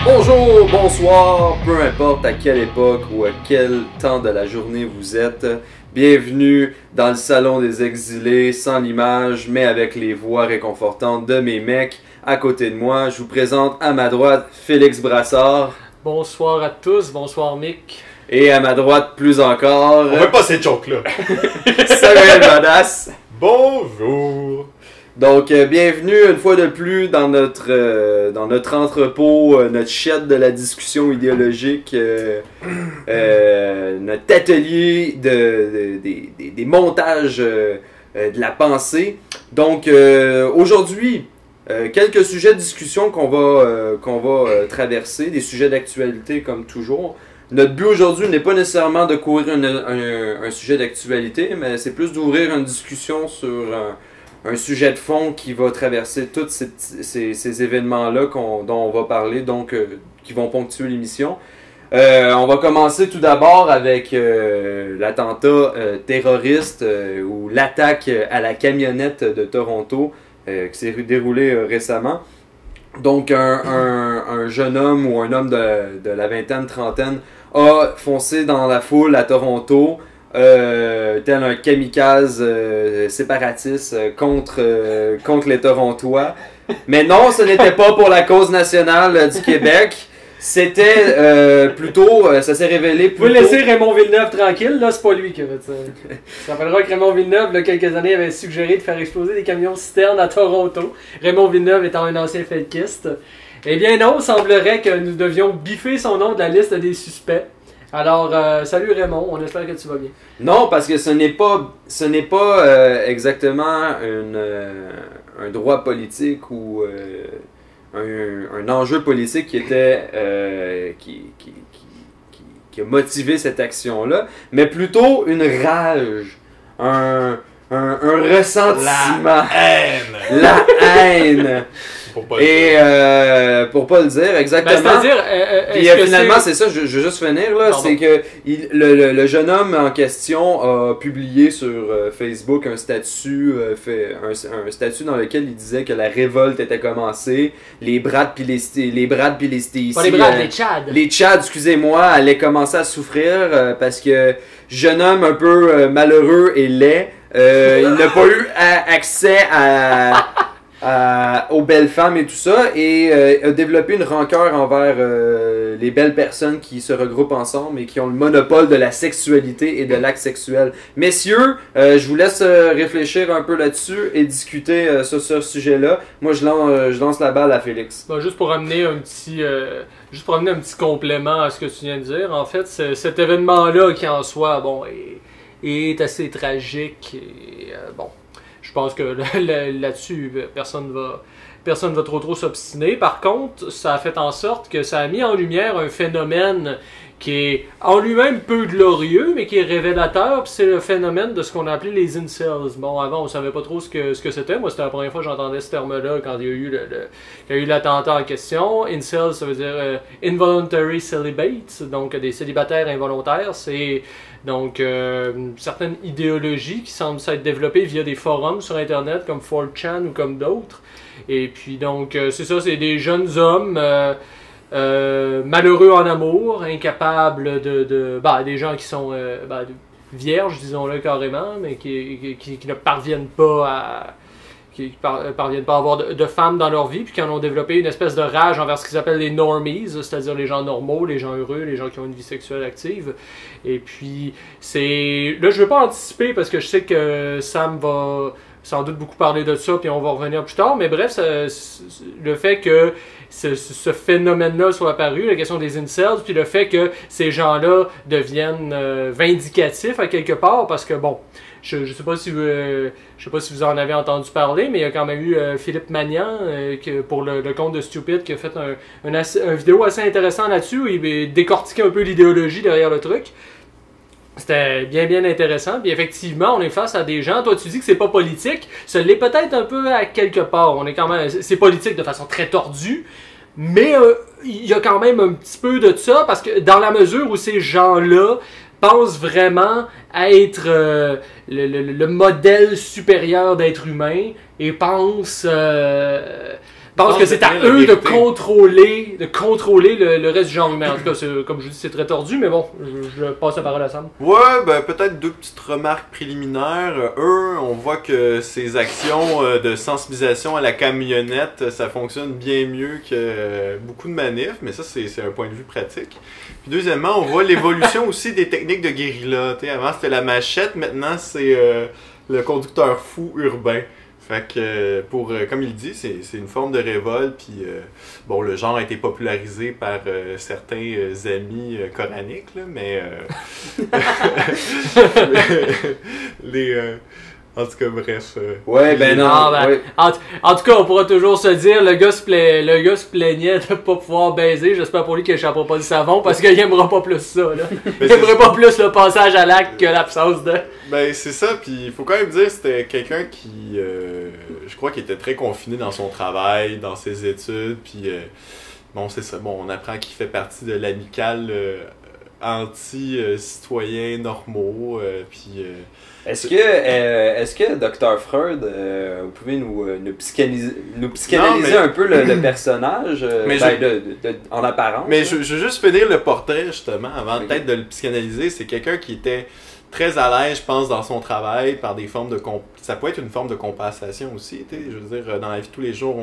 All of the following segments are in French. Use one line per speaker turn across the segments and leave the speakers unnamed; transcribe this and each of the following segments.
Bonjour, bonsoir, peu importe à quelle époque ou à quel temps de la journée vous êtes, bienvenue dans le salon des exilés, sans l'image, mais avec les voix réconfortantes de mes mecs à côté de moi. Je vous présente à ma droite Félix Brassard.
Bonsoir à tous, bonsoir Mick.
Et à ma droite, plus encore...
On veut pas ces jokes-là.
Samuel Badass.
Bonjour.
Donc, bienvenue une fois de plus dans notre entrepôt, notre shed de la discussion idéologique, notre atelier des montages de la pensée. Donc, aujourd'hui, quelques sujets de discussion qu'on va traverser, des sujets d'actualité comme toujours. Notre but aujourd'hui n'est pas nécessairement de couvrir un sujet d'actualité, mais c'est plus d'ouvrir une discussion sur un sujet de fond qui va traverser tous ces événements-là dont on va parler, donc qui vont ponctuer l'émission. On va commencer tout d'abord avec l'attentat terroriste ou l'attaque à la camionnette de Toronto qui s'est déroulée récemment. Donc un jeune homme ou un homme de la vingtaine, trentaine a foncé dans la foule à Toronto, tel un kamikaze séparatiste contre les Torontois. Mais non, ce n'était pas pour la cause nationale du Québec. C'était plutôt, ça s'est révélé plutôt...
Vous pouvez laisser Raymond Villeneuve tranquille, là, c'est pas lui qui a fait ça. Tu te rappelleras que Raymond Villeneuve, il y a quelques années, avait suggéré de faire exploser des camions-citernes à Toronto. Raymond Villeneuve étant un ancien felkiste. Eh bien non, il semblerait que nous devions biffer son nom de la liste des suspects. Alors, salut Raymond, on espère que tu vas bien.
Non, parce que ce n'est pas exactement un droit politique ou un enjeu politique qui était qui a motivé cette action-là, mais plutôt une rage, un ressentiment,
La haine.
la haine. Et pour pas le dire exactement.
Ben, c'est-à-dire,
Puis finalement, c'est ça, je veux juste finir là, c'est que le jeune homme en question a publié sur Facebook un statut, un statut dans lequel il disait que la révolte était commencée, les Brads puis les Stacy,
pas les Brads, les Tchads.
Les Tchads, excusez-moi, allaient commencer à souffrir parce que jeune homme un peu malheureux et laid, il n'a pas eu accès aux belles femmes et tout ça, et a développé une rancœur envers les belles personnes qui se regroupent ensemble et qui ont le monopole de la sexualité et de l'acte sexuel. Messieurs, je vous laisse réfléchir un peu là-dessus et discuter sur ce sujet-là. Moi, je lance la balle à Félix.
Bon, juste pour amener un petit complément à ce que tu viens de dire, en fait, cet événement-là qui en soi, bon, est assez tragique et bon. Je pense que là-dessus, personne va trop s'obstiner. Par contre, ça a fait en sorte que ça a mis en lumière un phénomène qui est en lui-même peu glorieux, mais qui est révélateur. Puis c'est le phénomène de ce qu'on a appelé les incels. Bon, avant, on savait pas trop ce que c'était. Moi, c'était la première fois que j'entendais ce terme-là quand il y a eu l'attentat en question. Incels, ça veut dire involuntary celibates, donc des célibataires involontaires. C'est donc une certaine idéologie qui semble s'être développée via des forums sur Internet comme 4chan ou comme d'autres. Et puis donc, c'est ça, c'est des jeunes hommes... malheureux en amour, incapables des gens qui sont vierges, disons-le carrément, mais qui ne parviennent pas à avoir de femmes dans leur vie, puis qui en ont développé une espèce de rage envers ce qu'ils appellent les normies, c'est-à-dire les gens normaux, les gens heureux, les gens qui ont une vie sexuelle active. Et puis, là, je ne veux pas anticiper parce que je sais que Sam va sans doute beaucoup parler de ça, puis on va revenir plus tard, mais bref, le fait que ce phénomène-là soit apparu, la question des incels, puis le fait que ces gens-là deviennent vindicatifs à quelque part, parce que bon, je sais pas si vous en avez entendu parler, mais il y a quand même eu Philippe Magnan pour le compte de Stupid qui a fait un vidéo assez intéressant là-dessus où il décortiquait un peu l'idéologie derrière le truc. C'était bien intéressant. Puis effectivement, on est face à des gens. Toi, tu dis que c'est pas politique. Ça l'est peut-être un peu à quelque part. On est quand même, c'est politique de façon très tordue. Mais il y a quand même un petit peu de ça. Parce que dans la mesure où ces gens-là pensent vraiment à être le modèle supérieur d'être humain et pensent pense
Non,
que c'est à
c'est la
eux
vérité.
de contrôler le reste du genre humain. En tout cas, comme je vous dis, c'est très tordu, mais bon, je passe la parole à Sam.
Ouais, ben peut-être deux petites remarques préliminaires. On voit que ces actions de sensibilisation à la camionnette, ça fonctionne bien mieux que beaucoup de manifs, mais ça c'est un point de vue pratique. Puis deuxièmement, on voit l'évolution aussi des techniques de guérilla. T'sais, avant c'était la machette, maintenant c'est le conducteur fou urbain. Fait que, comme il dit, c'est une forme de révolte, puis bon, le genre a été popularisé par certains amis coraniques, là, mais en tout cas, bref.
Ouais, ben non.
Ah, ben,
ouais.
en tout cas, on pourra toujours se dire, le gars se plaignait de pas pouvoir baiser. J'espère pour lui qu'il échappera pas du savon parce qu'il aimera pas plus ça. Là. Il aimerait pas plus le passage à l'acte que l'absence de...
Ben c'est ça, puis il faut quand même dire c'était quelqu'un qui, je crois qu'il était très confiné dans son travail, dans ses études, puis bon c'est ça, bon on apprend qu'il fait partie de l'amicale anti-citoyens normaux, puis...
Est-ce que Dr. Freud, vous pouvez nous psychanalyser
Non, mais-
un peu le personnage
Mais
en apparence?
Mais je veux juste finir le portrait justement, avant
Ok.
peut-être de le psychanalyser, c'est quelqu'un qui était très à l'aise, je pense, dans son travail, par des formes de... Ça peut être une forme de compensation aussi, tu sais, je veux dire, dans la vie de tous les jours,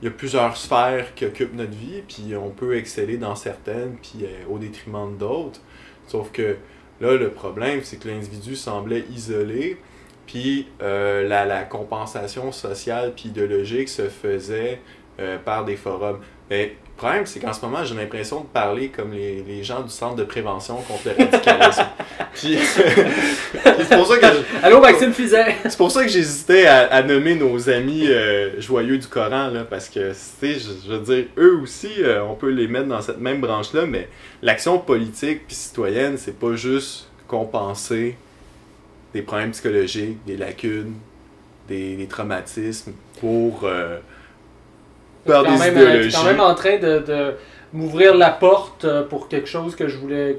il y a plusieurs sphères qui occupent notre vie, puis on peut exceller dans certaines, puis au détriment d'autres. Sauf que là, le problème, c'est que l'individu semblait isolé, puis la compensation sociale puis idéologique se faisait par des forums. Mais le problème, c'est qu'en ce moment, j'ai l'impression de parler comme les gens du Centre de prévention contre le radicalisme. Puis c'est pour ça que
Allô, Maxime Fizet!
c'est pour ça que j'hésitais à nommer nos amis joyeux du Coran, là, parce que, tu sais, je veux dire, eux aussi, on peut les mettre dans cette même branche-là, mais l'action politique puis citoyenne, c'est pas juste compenser des problèmes psychologiques, des lacunes, des traumatismes par
T'es
des
quand
idéologies.
même en train de m'ouvrir la porte pour quelque chose que je voulais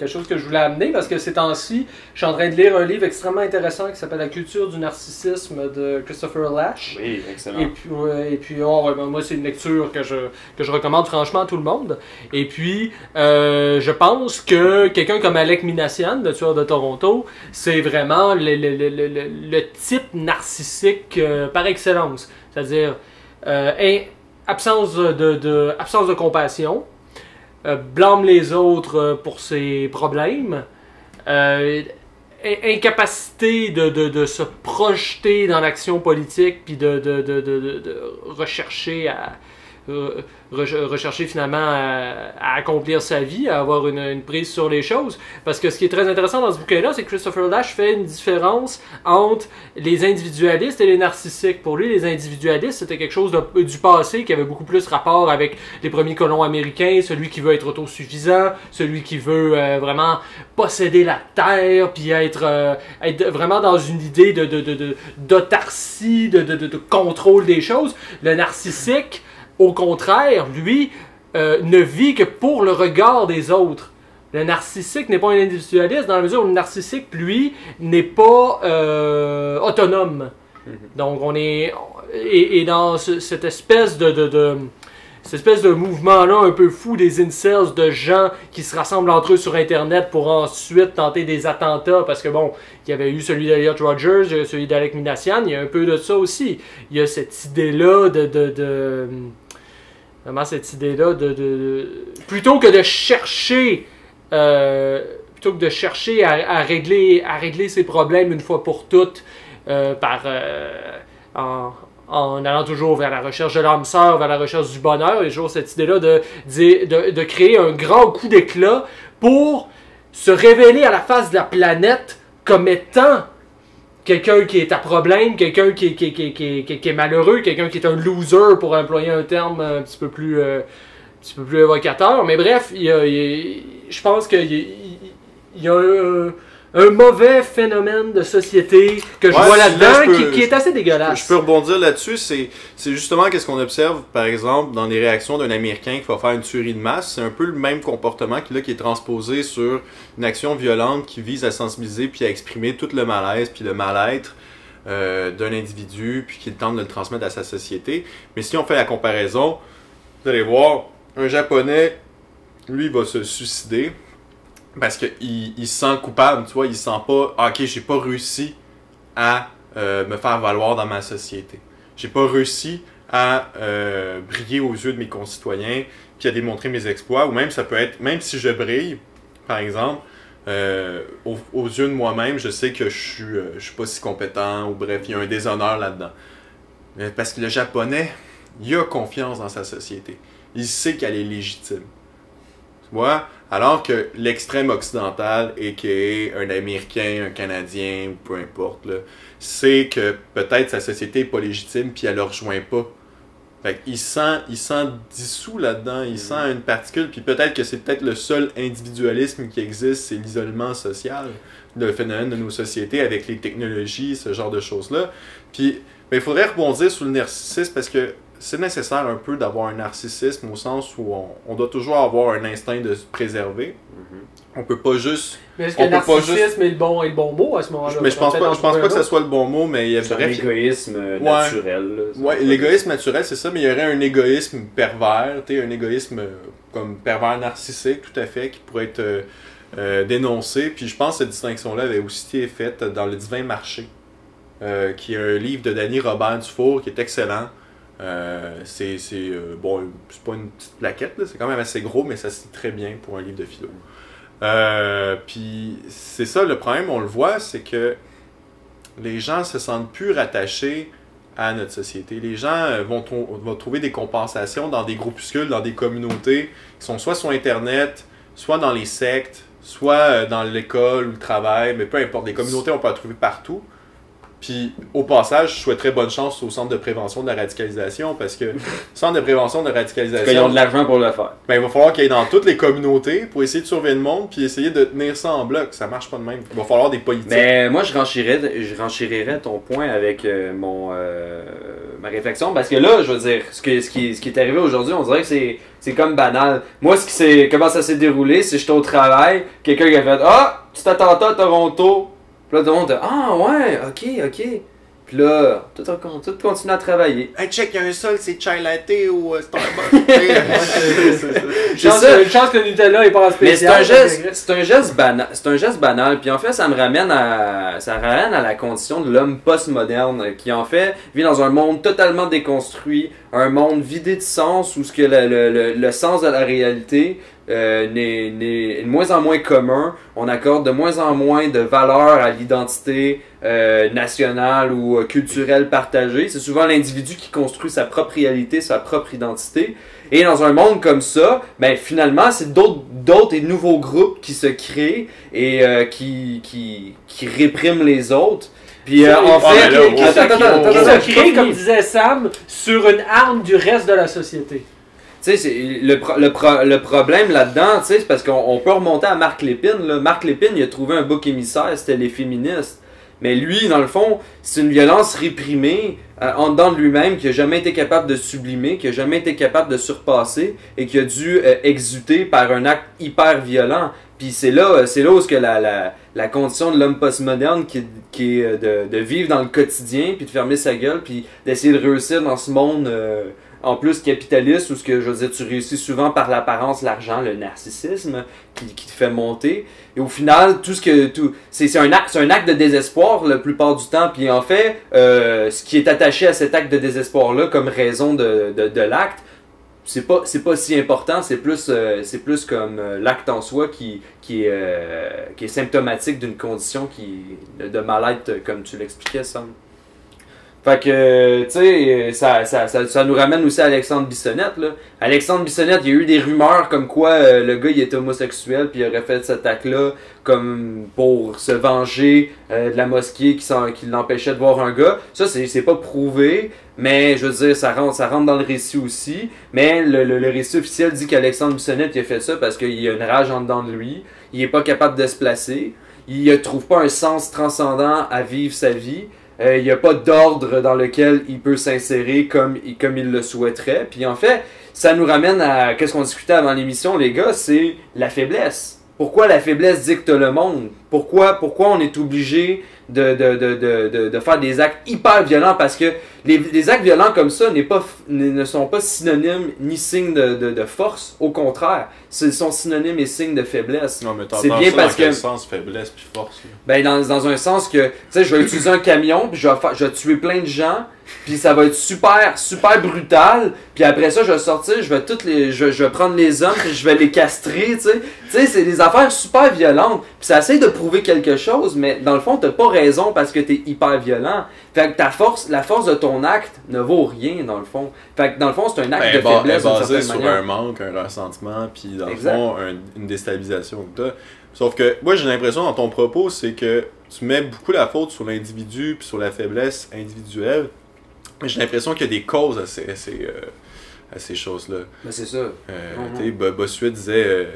amener, parce que ces temps-ci, je suis en train de lire un livre extrêmement intéressant qui s'appelle La culture du narcissisme de Christopher Lasch.
Oui, excellent.
Et puis moi, c'est une lecture que je recommande franchement à tout le monde. Et puis, je pense que quelqu'un comme Alec Minassian, le tueur de Toronto, c'est vraiment le type narcissique par excellence. C'est-à-dire, absence de compassion, blâme les autres pour ses problèmes, incapacité de se projeter dans l'action politique puis de rechercher rechercher finalement à accomplir sa vie, à avoir une prise sur les choses. Parce que ce qui est très intéressant dans ce bouquin-là, c'est que Christopher Lasch fait une différence entre les individualistes et les narcissiques. Pour lui, les individualistes, c'était quelque chose du passé qui avait beaucoup plus rapport avec les premiers colons américains, celui qui veut être autosuffisant, celui qui veut vraiment posséder la terre, puis être vraiment dans une idée d'autarcie, de contrôle des choses. Le narcissique, au contraire, lui, ne vit que pour le regard des autres. Le narcissique n'est pas un individualiste dans la mesure où le narcissique, lui, n'est pas autonome. Donc, on est... Et dans cette espèce de mouvement-là un peu fou des incels, de gens qui se rassemblent entre eux sur Internet pour ensuite tenter des attentats, parce que bon, il y avait eu celui d'Elliot Rogers, il y a eu celui d'Alec Minassian, il y a un peu de ça aussi. Il y a cette idée-là vraiment cette idée-là plutôt que de chercher à régler ses problèmes une fois pour toutes en allant toujours vers la recherche de l'âme sœur, vers la recherche du bonheur, et toujours cette idée-là de créer un grand coup d'éclat pour se révéler à la face de la planète comme étant quelqu'un qui est à problème, quelqu'un qui est malheureux, quelqu'un qui est un loser, pour employer un terme un petit peu plus évocateur. Mais bref, je pense qu'il y a un mauvais phénomène de société que je vois là-dedans qui est assez dégueulasse.
Je peux rebondir là-dessus, c'est justement qu'est-ce qu'on observe, par exemple, dans les réactions d'un Américain qui va faire une tuerie de masse. C'est un peu le même comportement qui est transposé sur une action violente qui vise à sensibiliser puis à exprimer tout le malaise puis le mal-être d'un individu, puis qu'il tente de le transmettre à sa société. Mais si on fait la comparaison, vous allez voir, un Japonais, lui, va se suicider parce qu'il se sent coupable, tu vois, il se sent pas « Ok, j'ai pas réussi à me faire valoir dans ma société. J'ai pas réussi à briller aux yeux de mes concitoyens, puis à démontrer mes exploits. » Ou même, ça peut être, même si je brille, par exemple, aux yeux de moi-même, je sais que je suis pas si compétent, ou bref, il y a un déshonneur là-dedans. Parce que le Japonais, il a confiance dans sa société. Il sait qu'elle est légitime. Tu vois? Alors que l'extrême occidental, et un Américain, un Canadien, ou peu importe, là, sait que peut-être sa société n'est pas légitime, puis elle ne le rejoint pas. Fait qu'il sent dissous là-dedans, il sent une particule, puis peut-être que c'est peut-être le seul individualisme qui existe, c'est l'isolement social, le phénomène de nos sociétés avec les technologies, ce genre de choses-là. Puis, il faudrait rebondir sur le narcissisme parce que c'est nécessaire un peu d'avoir un narcissisme au sens où on doit toujours avoir un instinct de se préserver. On peut pas juste...
Mais est-ce que le narcissisme est le bon mot à ce moment-là?
Mais je pense pas que ce soit le bon mot, mais il y a
un égoïsme naturel.
Ouais, l'égoïsme naturel, c'est ça, mais il y aurait un égoïsme pervers, un égoïsme comme pervers narcissique, tout à fait, qui pourrait être dénoncé. Puis je pense que cette distinction-là avait aussi été faite dans Le Divin Marché, qui est un livre de Danny Robert Dufour, qui est excellent. C'est pas une petite plaquette, c'est quand même assez gros, mais ça se lit très bien pour un livre de philo. Puis c'est ça le problème, on le voit, c'est que les gens se sentent plus rattachés à notre société. Les gens vont trouver des compensations dans des groupuscules, dans des communautés qui sont soit sur Internet, soit dans les sectes, soit dans l'école ou le travail, mais peu importe, des communautés on peut en trouver partout. Puis, au passage, je souhaiterais bonne chance au Centre de prévention de la radicalisation parce que le Centre de prévention de la radicalisation...
Ils ont de l'argent pour le faire.
Ben, il va falloir qu'il y ait dans toutes les communautés pour essayer de surveiller le monde puis essayer de tenir ça en bloc. Ça marche pas de même. Il va falloir des politiques.
Mais moi, je renchérirais ton point avec ma réflexion parce que là, je veux dire, ce qui est arrivé aujourd'hui, on dirait que c'est comme banal. Moi, comment ça s'est déroulé, c'est que j'étais au travail, quelqu'un qui a fait « Ah, petit attentat à Toronto ». Puis là, tout le monde dit « Ah, ouais, ok. » Puis là, tout continue à travailler.
Hey, check, il y a un sol, c'est Chai Latte ou Starbucks.
Une chance que le Nutella n'est pas en spécial.
Mais c'est un geste banal. Puis en fait, ça ramène à la condition de l'homme postmoderne qui en fait vit dans un monde totalement déconstruit, un monde vidé de sens où ce que le sens de la réalité est de moins en moins commun. On accorde de moins en moins de valeur à l'identité nationale ou culturelle partagée. C'est souvent l'individu qui construit sa propre réalité, sa propre identité. Et dans un monde comme ça, ben finalement, c'est d'autres et nouveaux groupes qui se créent et qui répriment les autres. Puis en fait,
qui se crée, comme disait Sam, sur une arme du reste de la société.
Tu sais, le problème là-dedans, tu sais, c'est parce qu'on peut remonter à Marc Lépine. Là. Marc Lépine, il a trouvé un bouc émissaire, c'était les féministes. Mais lui, dans le fond, c'est une violence réprimée en dedans de lui-même qui n'a jamais été capable de sublimer, qui n'a jamais été capable de surpasser et qui a dû exuter par un acte hyper violent. Puis c'est là où ce que la condition de l'homme postmoderne qui est de vivre dans le quotidien, puis de fermer sa gueule, puis d'essayer de réussir dans ce monde en plus capitaliste, où ce que je veux dire, tu réussis souvent par l'apparence, l'argent, le narcissisme qui te fait monter. Et au final, c'est un acte de désespoir la plupart du temps. Puis en fait, ce qui est attaché à cet acte de désespoir-là comme raison de l'acte, c'est pas si important, c'est plus comme l'acte en soi qui est symptomatique d'une condition de mal-être, comme tu l'expliquais, Sam. Fait que, tu sais, ça nous ramène aussi à Alexandre Bissonnette, là. Alexandre Bissonnette, il y a eu des rumeurs comme quoi le gars, il était homosexuel, puis il aurait fait cet acte-là comme pour se venger de la mosquée qui l'empêchait de voir un gars. Ça, c'est pas prouvé, mais je veux dire, ça rentre dans le récit aussi. Mais le récit officiel dit qu'Alexandre Bissonnette, il a fait ça parce qu'il a une rage en dedans de lui. Il est pas capable de se placer. Il ne trouve pas un sens transcendant à vivre sa vie. Il n'y a pas d'ordre dans lequel il peut s'insérer comme il le souhaiterait. Puis en fait, ça nous ramène à qu'est-ce qu'on discutait avant l'émission, les gars, c'est la faiblesse. Pourquoi la faiblesse dicte le monde? Pourquoi on est obligé de faire des actes hyper violents parce que les actes violents comme ça ne sont pas synonymes ni signes de force. Au contraire, ils sont synonymes et signes de faiblesse.
Non, mais
C'est bien parce
dans quel
que-
sens faiblesse puis force? Là?
Ben, dans un sens que, tu sais, je vais utiliser un camion, puis je vais tuer plein de gens, puis ça va être super, super brutal, puis après ça, je vais sortir, je vais prendre les hommes, puis je vais les castrer, tu sais. Tu sais, c'est des affaires super violentes, puis ça essaie de prouver quelque chose, mais dans le fond, t'as pas raison parce que t'es hyper violent. Fait que la force de ton acte ne vaut rien, dans le fond. Fait que dans le fond, c'est un acte de faiblesse d'une
basé
certaine
sur
manière.
un manque, un ressentiment, puis dans le
Exact.
fond, une déstabilisation que t'as. Sauf que, moi, j'ai l'impression dans ton propos, c'est que tu mets beaucoup la faute sur l'individu puis sur la faiblesse individuelle. Mais j'ai l'impression qu'il y a des causes à ces choses-là.
Ben, c'est ça.
Tu sais, Bossuet disait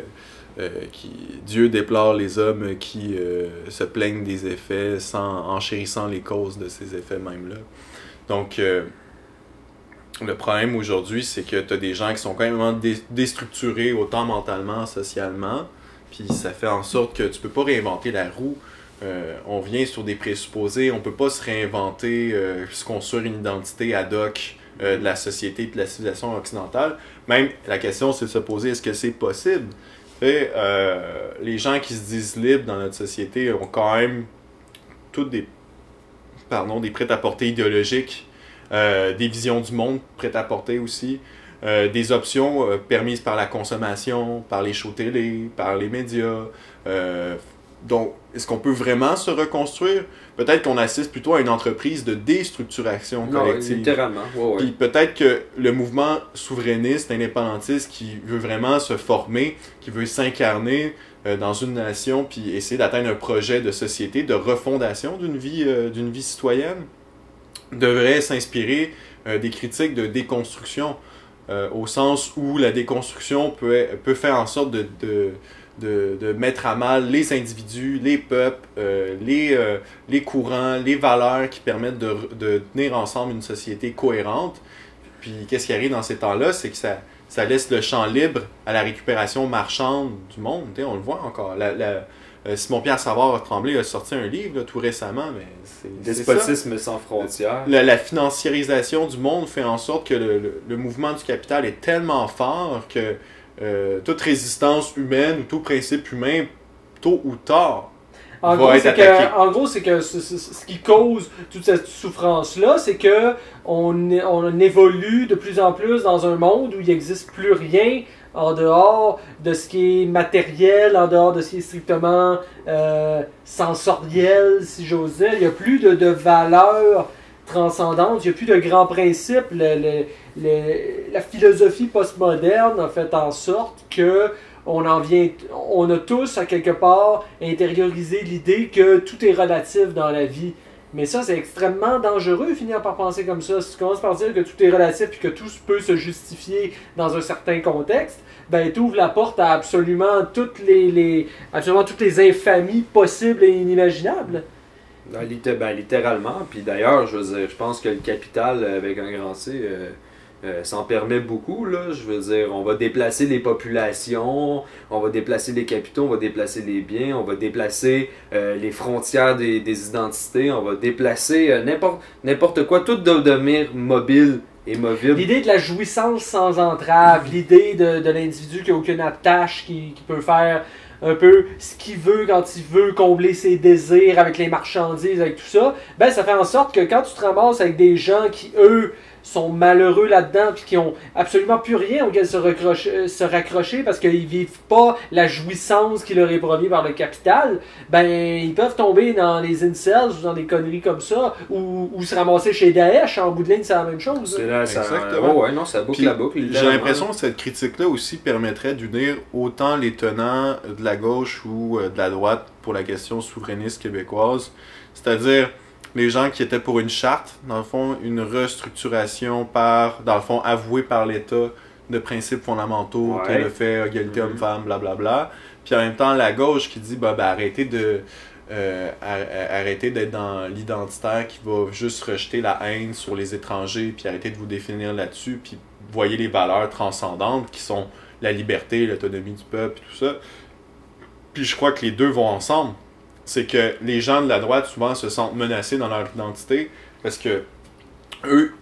Dieu déplore les hommes qui se plaignent des effets en chérissant les causes de ces effets même-là. Donc, le problème aujourd'hui, c'est que tu as des gens qui sont quand même déstructurés, autant mentalement, socialement, puis ça fait en sorte que tu peux pas réinventer la roue. On vient sur des présupposés, on peut pas se réinventer, se construire une identité ad hoc de la société et de la civilisation occidentale. Même la question, c'est de se poser, est-ce que c'est possible? Et, les gens qui se disent libres dans notre société ont quand même toutes des prêt-à-porter idéologiques, des visions du monde prêt-à-porter aussi, des options permises par la consommation, par les shows télé, par les médias. Donc, est-ce qu'on peut vraiment se reconstruire? Peut-être qu'on assiste plutôt à une entreprise de déstructuration
Non,
collective.
littéralement. Ouais.
Puis peut-être que le mouvement souverainiste, indépendantiste, qui veut vraiment se former, qui veut s'incarner dans une nation, puis essayer d'atteindre un projet de société, de refondation d'une vie citoyenne, devrait s'inspirer des critiques de déconstruction, au sens où la déconstruction peut faire en sorte de mettre à mal les individus, les peuples, les courants, les valeurs qui permettent de tenir ensemble une société cohérente. Puis qu'est-ce qui arrive dans ces temps-là, c'est que ça laisse le champ libre à la récupération marchande du monde. T'sais, on le voit encore. Simon-Pierre Savard-Tremblay a sorti un livre là, tout récemment, mais c'est ça.
Despotisme sans frontières.
La financiarisation du monde fait en sorte que le mouvement du capital est tellement fort que toute résistance humaine ou tout principe humain, tôt ou tard,
En
va
gros,
être attaqué.
c'est que ce qui cause toute cette souffrance-là, c'est que on évolue de plus en plus dans un monde où il n'existe plus rien en dehors de ce qui est matériel, en dehors de ce qui est strictement sensoriel, si j'ose dire. Il n'y a plus de valeurs transcendantes, il n'y a plus de grands principes. La philosophie postmoderne a fait en sorte que on a tous, à quelque part, intériorisé l'idée que tout est relatif dans la vie. Mais ça, c'est extrêmement dangereux, finir par penser comme ça. Si tu commences par dire que tout est relatif et que tout peut se justifier dans un certain contexte, ben, tu ouvres la porte à absolument toutes les infamies possibles et inimaginables.
Ben, littéralement. Puis d'ailleurs, je veux dire, je pense que le capital, avec un grand C, s'en permet beaucoup, là. Je veux dire, on va déplacer les populations, on va déplacer les capitaux, on va déplacer les biens, on va déplacer les frontières des identités, on va déplacer n'importe quoi. Tout doit devenir mobile et movible.
L'idée de la jouissance sans entrave, l'idée de l'individu qui n'a aucune attache, qui peut faire un peu ce qu'il veut quand il veut, combler ses désirs avec les marchandises, avec tout ça, ben ça fait en sorte que quand tu te ramasses avec des gens qui, eux, sont malheureux là-dedans puis qui ont absolument plus rien auquel se raccrocher parce qu'ils vivent pas la jouissance qui leur est promise par le capital, ben ils peuvent tomber dans les incels ou dans des conneries comme ça ou se ramasser chez Daesh. En bout de ligne, c'est la même chose.
C'est là, ça,
Exactement.
ouais, non, ça boucle
Puis,
la boucle.
j'ai
littéralement.
l'impression que cette critique-là aussi permettrait d'unir autant les tenants de la gauche ou de la droite pour la question souverainiste québécoise, c'est-à-dire les gens qui étaient pour une charte, dans le fond, une restructuration dans le fond, avouée par l'État de principes fondamentaux,
Ouais.
tel le fait égalité homme-femme, blablabla. Puis en même temps, la gauche qui dit, arrêtez d'être dans l'identitaire qui va juste rejeter la haine sur les étrangers, puis arrêtez de vous définir là-dessus, puis voyez les valeurs transcendantes qui sont la liberté, l'autonomie du peuple, tout ça. Puis je crois que les deux vont ensemble. c'est que les gens de la droite, souvent, se sentent menacés dans leur identité parce que eux,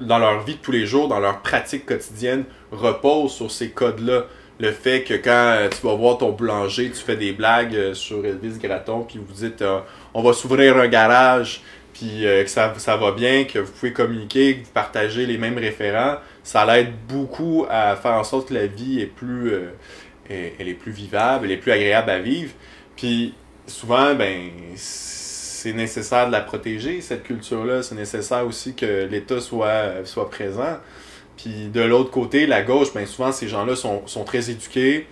dans leur vie de tous les jours, dans leur pratique quotidienne, reposent sur ces codes-là. Le fait que quand tu vas voir ton boulanger, tu fais des blagues sur Elvis Gratton, puis vous dites on va s'ouvrir un garage, puis que ça va bien, que vous pouvez communiquer, que vous partagez les mêmes référents, ça l'aide beaucoup à faire en sorte que la vie est plus, elle est plus vivable, elle est plus agréable à vivre. Puis souvent, ben, c'est nécessaire de la protéger, cette culture-là. C'est nécessaire aussi que l'État soit présent. Puis de l'autre côté, la gauche, ben, souvent, ces gens-là sont très éduqués,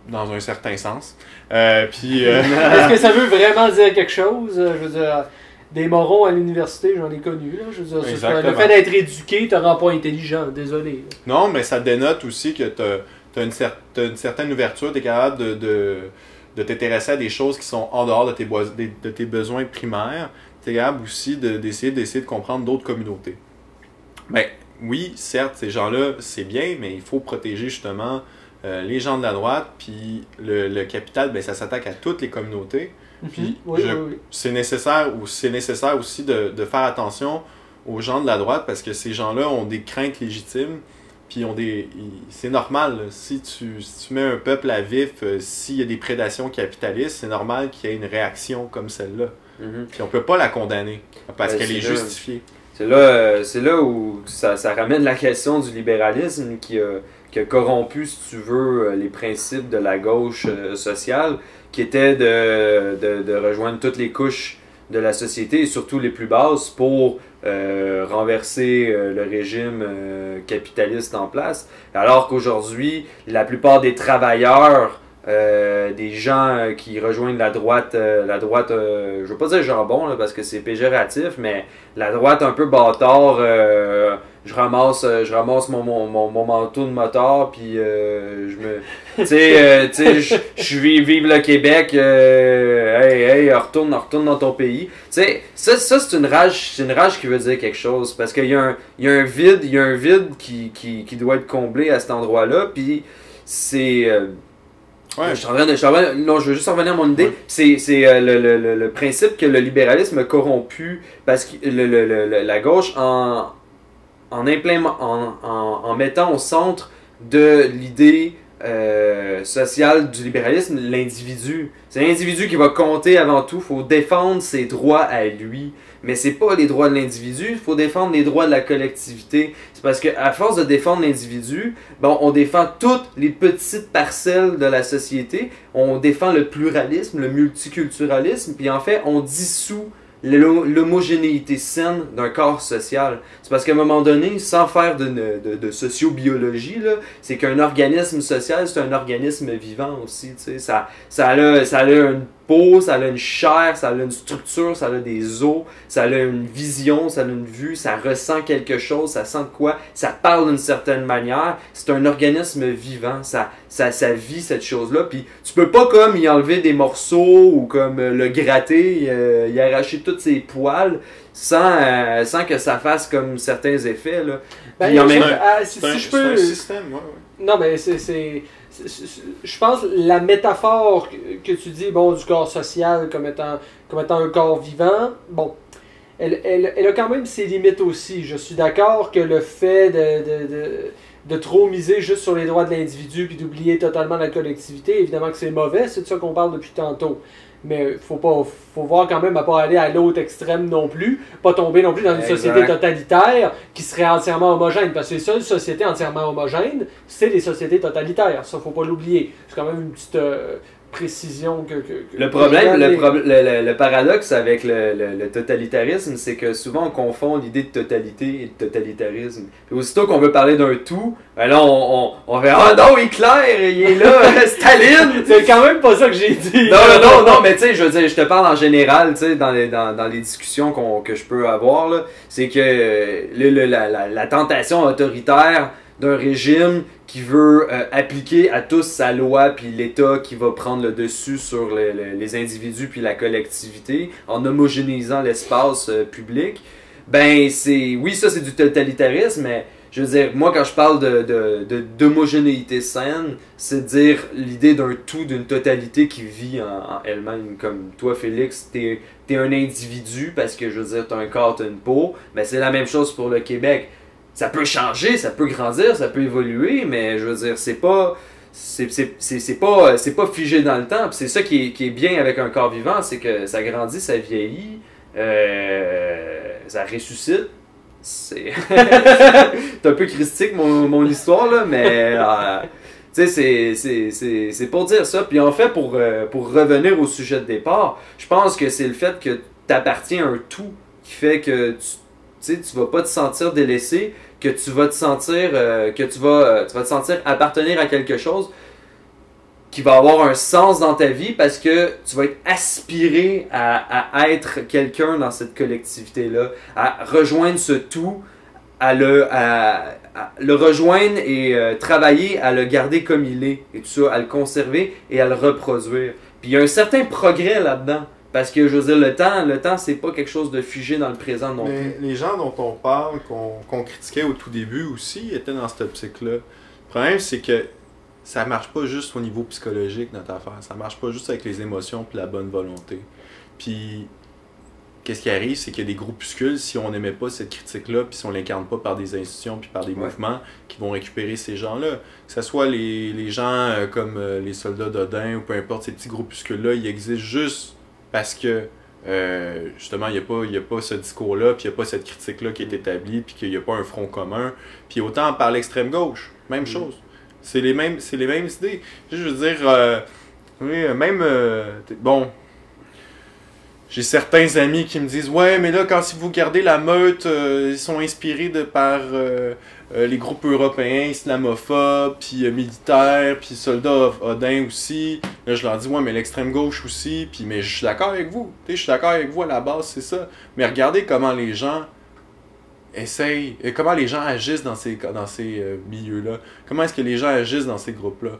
dans un certain sens.
Est-ce que ça veut vraiment dire quelque chose? Je veux dire, des morons à l'université, j'en ai connu. Là. Je veux dire, le fait d'être éduqué te rend pas intelligent, désolé. Là.
Non, mais ça dénote aussi que tu as une certaine ouverture, tu es capable de t'intéresser à des choses qui sont en dehors de tes besoins primaires. Tu es capable aussi d'essayer de comprendre d'autres communautés. Ben, oui, certes, ces gens-là, c'est bien, mais il faut protéger justement les gens de la droite, puis le capital, ben, ça s'attaque à toutes les communautés. Puis
oui.
c'est nécessaire aussi de faire attention aux gens de la droite parce que ces gens-là ont des craintes légitimes. Puis c'est normal, là. Si tu mets un peuple à vif, s'il y a des prédations capitalistes, c'est normal qu'il y ait une réaction comme celle-là. Puis on peut pas la condamner parce qu'elle est justifiée.
C'est là où ça ramène la question du libéralisme qui a corrompu, si tu veux, les principes de la gauche sociale, qui était de rejoindre toutes les couches de la société, et surtout les plus basses, pour renverser le régime capitaliste en place. Alors qu'aujourd'hui, la plupart des travailleurs, des gens qui rejoignent la droite, je veux pas dire jambon là, parce que c'est péjoratif, mais la droite un peu bâtard, je ramasse mon manteau de moteur, puis je suis vive le Québec, hey, retourne dans ton pays. Tu sais, ça c'est une rage qui veut dire quelque chose, parce qu'il y a un vide qui doit être comblé à cet endroit-là, puis c'est
Ouais.
Je veux juste revenir à mon idée. Ouais. C'est le principe que le libéralisme a corrompu parce que la gauche, en mettant au centre de l'idée sociale du libéralisme l'individu. C'est l'individu qui va compter avant tout. Il faut défendre ses droits à lui. Mais c'est pas les droits de l'individu, il faut défendre les droits de la collectivité. C'est parce qu'à force de défendre l'individu, bon, on défend toutes les petites parcelles de la société, on défend le pluralisme, le multiculturalisme, puis en fait, on dissout l'homogénéité saine d'un corps social. C'est parce qu'à un moment donné, sans faire de sociobiologie, là, c'est qu'un organisme social, c'est un organisme vivant aussi. Tu sais. Ça a une peau, ça a une chair, ça a une structure, ça a des os, ça a une vision, ça a une vue, ça ressent quelque chose, ça sent de quoi, ça parle d'une certaine manière. C'est un organisme vivant, ça vit cette chose-là. Puis tu peux pas comme y enlever des morceaux ou comme le gratter, y arracher tous ses poils sans que ça fasse comme certains effets. Là.
Ben,
c'est un système, ouais.
Non, mais je pense la métaphore que tu dis du corps social comme étant un corps vivant, bon, elle a quand même ses limites aussi. Je suis d'accord que le fait de trop miser juste sur les droits de l'individu puis d'oublier totalement la collectivité, évidemment que c'est mauvais, c'est de ça qu'on parle depuis tantôt. Mais faut voir quand même à pas aller à l'autre extrême non plus, pas tomber non plus dans une société totalitaire qui serait entièrement homogène, parce que les seules sociétés entièrement homogènes, c'est les sociétés totalitaires, ça faut pas l'oublier. C'est quand même une petite précision que
le paradoxe avec le totalitarisme, c'est que souvent on confond l'idée de totalité et de totalitarisme. Puis aussitôt qu'on veut parler d'un tout, ben là on fait ah non, Hitler, il est là, Staline.
C'est quand même pas ça que j'ai dit.
Non, mais tu sais, je veux dire, je te parle en général, tu sais, dans les discussions que je peux avoir là, c'est que la tentation autoritaire d'un régime qui veut appliquer à tous sa loi, puis l'État qui va prendre le dessus sur les individus puis la collectivité, en homogénéisant l'espace public, ben oui, ça c'est du totalitarisme, mais je veux dire, moi quand je parle d'homogénéité saine, c'est de dire l'idée d'un tout, d'une totalité qui vit en elle-même. Comme toi, Félix, t'es un individu parce que je veux dire, t'as un corps, t'as une peau, mais c'est la même chose pour le Québec. Ça peut changer, ça peut grandir, ça peut évoluer, mais je veux dire, c'est pas figé dans le temps. Puis c'est ça qui est bien avec un corps vivant, c'est que ça grandit, ça vieillit, ça ressuscite. C'est un peu christique mon histoire là, mais tu sais, c'est pour dire ça. Puis en fait, pour revenir au sujet de départ, je pense que c'est le fait que tu appartiens à un tout qui fait que tu vas pas te sentir délaissé, que tu vas te sentir tu vas te sentir appartenir à quelque chose qui va avoir un sens dans ta vie parce que tu vas être aspiré à être quelqu'un dans cette collectivité-là, à rejoindre ce tout, à le rejoindre et travailler à le garder comme il est, et tout ça, à le conserver et à le reproduire. Puis il y a un certain progrès là-dedans. Parce que, je veux dire, le temps, c'est pas quelque chose de figé dans le présent non plus.
Les gens dont on parle, qu'on critiquait au tout début aussi, étaient dans cette optique-là. Le problème, c'est que ça marche pas juste au niveau psychologique, notre affaire. Ça marche pas juste avec les émotions et la bonne volonté. Puis, qu'est-ce qui arrive, c'est qu'il y a des groupuscules, si on n'aimait pas cette critique-là, puis si on l'incarne pas par des institutions puis par des mouvements, qui vont récupérer ces gens-là. Que ce soit les gens comme les soldats d'Odin, ou peu importe, ces petits groupuscules-là, ils existent juste parce que, justement, il n'y a pas ce discours-là, puis il n'y a pas cette critique-là qui est établie, puis qu'il n'y a pas un front commun. Puis autant par l'extrême gauche, même chose. C'est les mêmes idées. Je veux dire, oui, même, bon, j'ai certains amis qui me disent « Ouais, mais là, quand si vous regardez la meute, ils sont inspirés par les groupes européens, islamophobes, puis militaires, puis soldats Odin aussi. » Là, je leur dis « Ouais, mais l'extrême gauche aussi. » Puis, mais je suis d'accord avec vous. Je suis d'accord avec vous à la base, c'est ça. Mais regardez comment les gens essayent, comment les gens agissent dans ces milieux-là. Comment est-ce que les gens agissent dans ces groupes-là.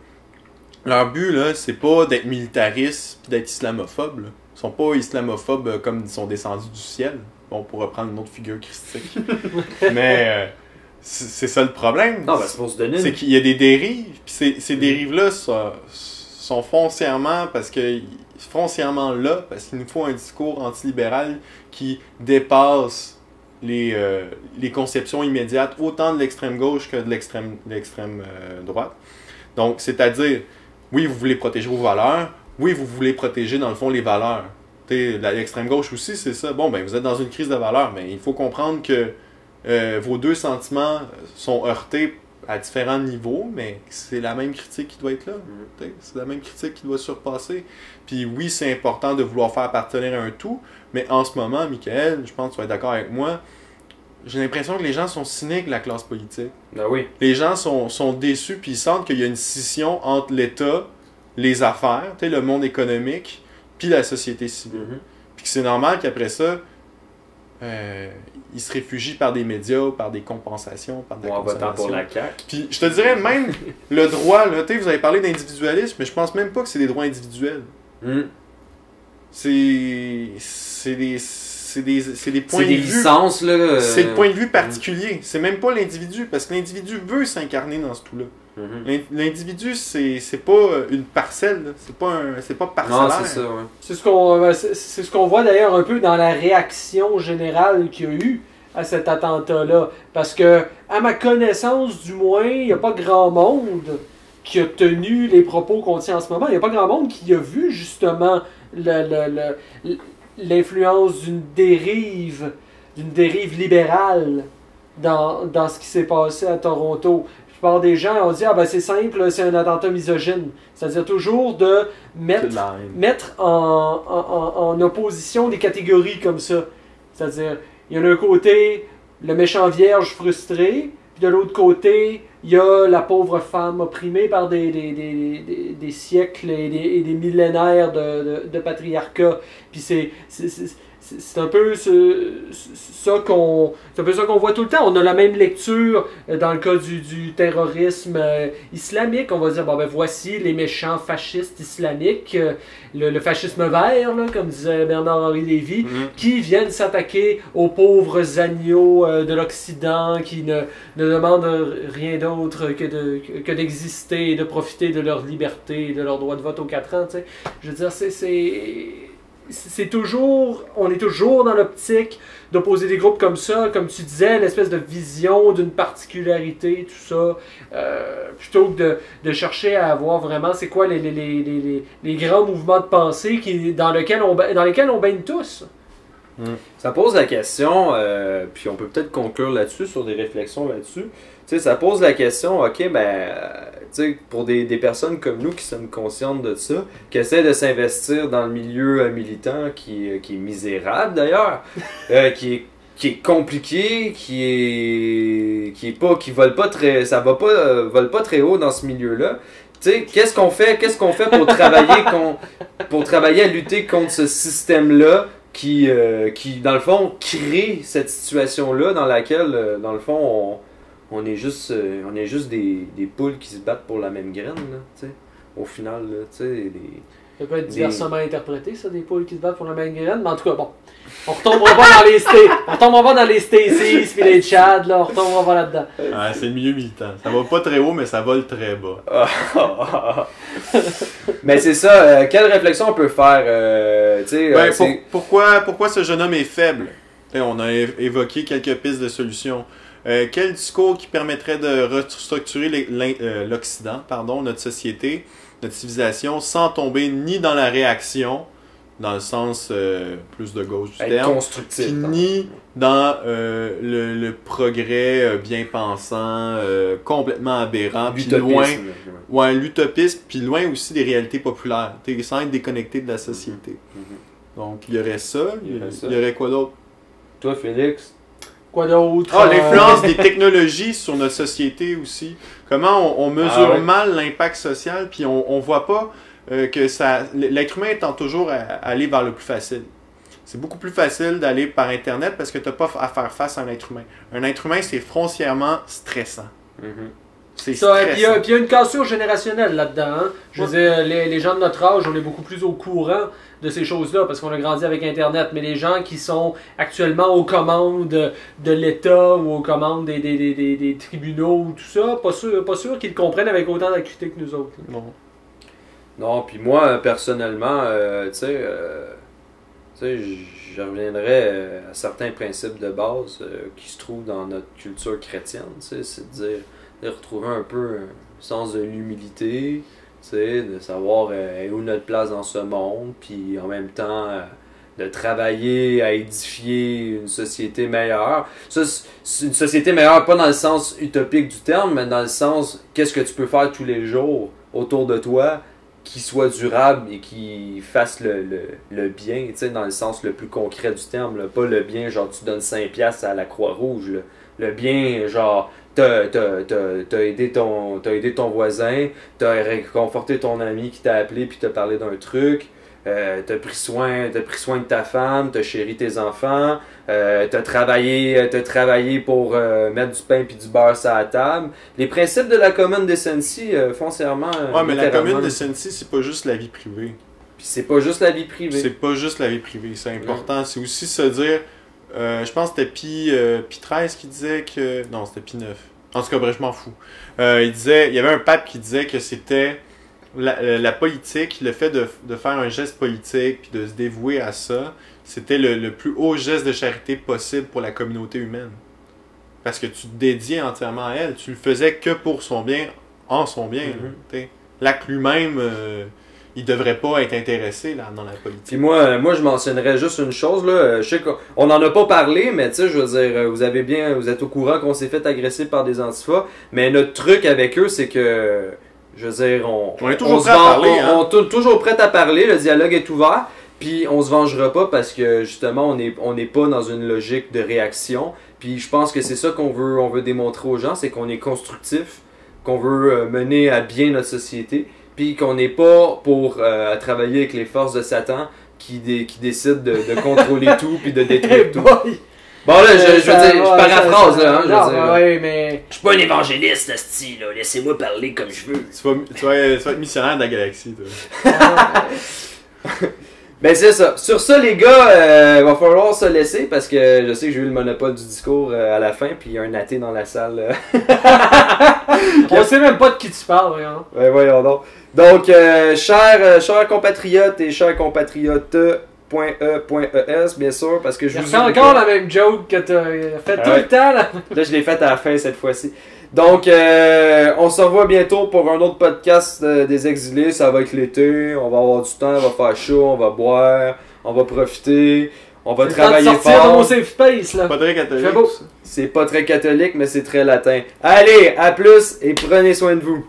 Leur but, là, c'est pas d'être militariste puis d'être islamophobe, là. Ils sont pas islamophobes comme ils sont descendus du ciel. Bon, pour reprendre une autre figure christique. Mais c'est ça le problème.
Non, ben, c'est pour se donner.
C'est qu'il y a des dérives. Puis ces dérives-là sont foncièrement là parce qu'il nous faut un discours antilibéral qui dépasse les conceptions immédiates autant de l'extrême gauche que de l'extrême droite. Donc, c'est-à-dire, oui, vous voulez protéger vos valeurs. Oui, vous voulez protéger, dans le fond, les valeurs. L'extrême gauche aussi, c'est ça. Bon, ben, vous êtes dans une crise de valeurs, mais il faut comprendre que vos deux sentiments sont heurtés à différents niveaux, mais c'est la même critique qui doit être là. C'est la même critique qui doit surpasser. Puis oui, c'est important de vouloir faire appartenir à un tout, mais en ce moment, Michael, je pense que tu vas être d'accord avec moi, j'ai l'impression que les gens sont cyniques de la classe politique.
Ben oui.
Les gens sont déçus, puis ils sentent qu'il y a une scission entre l'État, les affaires, le monde économique, puis la société civile. Puis que c'est normal qu'après ça, ils se réfugient par des médias, par des compensations, par des
votant pour la CAQ.
Puis je te dirais même, le droit, là, vous avez parlé d'individualisme, mais je pense même pas que c'est des droits individuels. C'est des points de vue.
Licences, là.
C'est le point de vue particulier. C'est même pas l'individu, parce que l'individu veut s'incarner dans ce tout-là. L'individu, c'est pas une parcelle, c'est pas parcellaire.
Non, c'est ça, ouais.
C'est ce qu'on voit d'ailleurs un peu dans la réaction générale qu'il y a eu à cet attentat-là. Parce que, à ma connaissance, du moins, il n'y a pas grand monde qui a tenu les propos qu'on tient en ce moment. Il n'y a pas grand monde qui a vu justement l'influence d'une dérive libérale dans ce qui s'est passé à Toronto. La plupart des gens ont dit « Ah ben c'est simple, c'est un attentat misogyne ». C'est-à-dire toujours de mettre en opposition des catégories comme ça. C'est-à-dire, il y en a un côté, le méchant vierge frustré, puis de l'autre côté, il y a la pauvre femme opprimée par des des siècles et des millénaires de patriarcat. Puis c'est un peu ça qu'on voit tout le temps. On a la même lecture dans le cas du terrorisme islamique. On va dire, bon ben voici les méchants fascistes islamiques, le fascisme vert, là, comme disait Bernard-Henri Lévy, qui viennent s'attaquer aux pauvres agneaux de l'Occident, qui ne demandent rien d'autre que d'exister et de profiter de leur liberté et de leur droit de vote aux 4 ans. T'sais. Je veux dire, on est toujours dans l'optique d'opposer des groupes comme ça, comme tu disais, l'espèce de vision d'une particularité, tout ça, plutôt que de chercher à voir vraiment c'est quoi les grands mouvements de pensée dans lesquels on baigne tous.
Ça pose la question, puis on peut peut-être conclure là-dessus, sur des réflexions là-dessus. Tu sais, ça pose la question, ok, ben, tu sais, pour des personnes comme nous qui sommes conscientes de ça, qui essaient de s'investir dans le milieu militant qui est misérable d'ailleurs, qui est compliqué, qui vole pas très, vole pas très haut dans ce milieu-là. Tu sais, qu'est-ce qu'on fait pour travailler à lutter contre ce système-là qui dans le fond crée cette situation-là dans laquelle dans le fond on est juste des poules qui se battent pour la même graine, là, tu sais. Au final, là, tu sais,
ça peut être diversement interprété, ça, des poules qui se battent pour la même graine, mais en tout cas, bon, on retombera pas dans les Stacy, puis les Chad, là, on retombera pas là-dedans.
Ouais, c'est le milieu militant. Ça va pas très haut, mais ça vole très bas.
Mais c'est ça, quelle réflexion on peut faire, tu sais...
Pourquoi ce jeune homme est faible? On a évoqué quelques pistes de solutions. Quel discours qui permettrait de restructurer l'Occident, notre société, notre civilisation, sans tomber ni dans la réaction, dans le sens plus de gauche du terme,
constructif,
ni dans le progrès bien pensant, complètement aberrant, puis loin, l'utopisme, puis loin aussi des réalités populaires, sans être déconnecté de la société. Donc il y aurait ça, il y aurait quoi d'autre?
Toi, Félix?
Quoi d'autre?
L'influence des technologies sur notre société aussi. Comment on mesure mal l'impact social, puis on voit pas que l'être humain tend toujours à aller vers le plus facile. C'est beaucoup plus facile d'aller par Internet parce que tu n'as pas à faire face à un être humain. Un être humain, c'est foncièrement stressant. C'est stressant.
Puis il y a une cassure générationnelle là-dedans. Hein? Je veux dire, les gens de notre âge, on est beaucoup plus au courant de ces choses-là parce qu'on a grandi avec Internet. Mais les gens qui sont actuellement aux commandes de l'État ou aux commandes des tribunaux ou tout ça, pas sûr qu'ils le comprennent avec autant d'acuité que nous autres.
Non, puis moi, personnellement, tu sais, je reviendrais à certains principes de base qui se trouvent dans notre culture chrétienne, tu sais, c'est de retrouver un peu un sens de l'humilité, tu sais, de savoir où notre place dans ce monde, puis en même temps de travailler à édifier une société meilleure. Ça, c'est une société meilleure, pas dans le sens utopique du terme, mais dans le sens qu'est-ce que tu peux faire tous les jours autour de toi qui soit durable et qui fasse le bien, tu sais, dans le sens le plus concret du terme, là. Pas le bien, genre tu donnes 5$ à la Croix-Rouge, là. Le bien, genre t'as aidé ton voisin, t'as réconforté ton ami qui t'a appelé puis t'as parlé d'un truc, t'as pris soin de ta femme, t'as chéri tes enfants, t'as travaillé pour mettre du pain puis du beurre sur la table. Les principes de la common decency, foncièrement...
ouais, mais la common decency, c'est pas juste la vie privée.
Puis c'est pas juste la vie privée.
C'est pas juste la vie privée, c'est important. C'est aussi se dire... je pense que c'était Pie XIII qui disait que... Non, c'était Pie IX. En tout cas, bref, je m'en fous. Il y avait un pape qui disait que c'était la politique, le fait de faire un geste politique puis de se dévouer à ça, c'était le plus haut geste de charité possible pour la communauté humaine. Parce que tu te dédiais entièrement à elle. Tu le faisais que pour son bien, en son bien. L'acte lui-même... il devrait pas être intéressé là, dans la politique.
Puis moi, je mentionnerais juste une chose, là. Je sais qu'on n'en a pas parlé, mais tu sais, je veux dire, vous êtes au courant qu'on s'est fait agresser par des antifas, mais notre truc avec eux, c'est que, je veux dire,
on est toujours prêt à parler.
On est toujours prêt à parler, le dialogue est ouvert, puis on se vengera pas parce que, justement, on n'est pas dans une logique de réaction, puis je pense que c'est ça on veut démontrer aux gens, c'est qu'on est constructif, qu'on veut mener à bien notre société. puis qu'on n'est pas pour travailler avec les forces de Satan qui décident de contrôler tout puis de détruire tout.
Boy.
Bon là, je veux dire, je paraphrase là, hein, je veux
Non,
dire.
ouais, mais...
Je suis pas un évangéliste, asti, là. Laissez-moi parler comme je veux.
Tu vas être missionnaire de la galaxie, toi.
Ben c'est ça. Sur ça les gars, va falloir se laisser parce que je sais que j'ai eu le monopole du discours à la fin puis il y a un athée dans la salle.
On sait même pas de qui tu parles, hein.
Ouais, voyons donc. Donc, chers compatriotes et chers compatriotes, .e.es, bien sûr, parce que je vous
C'est encore la même joke que t'as fait tout
Ouais.
le temps, là.
Là, je l'ai faite à la fin cette fois-ci. Donc, on se revoit bientôt pour un autre podcast des exilés. Ça va être l'été, on va avoir du temps, on va faire chaud, on va boire, on va profiter, on va
C'est le temps de
travailler
sortir de mon
fort.
safe space, là.
Pas très catholique.
Fait beau.
ça.
C'est pas très catholique, mais c'est très latin. Allez, à plus et prenez soin de vous.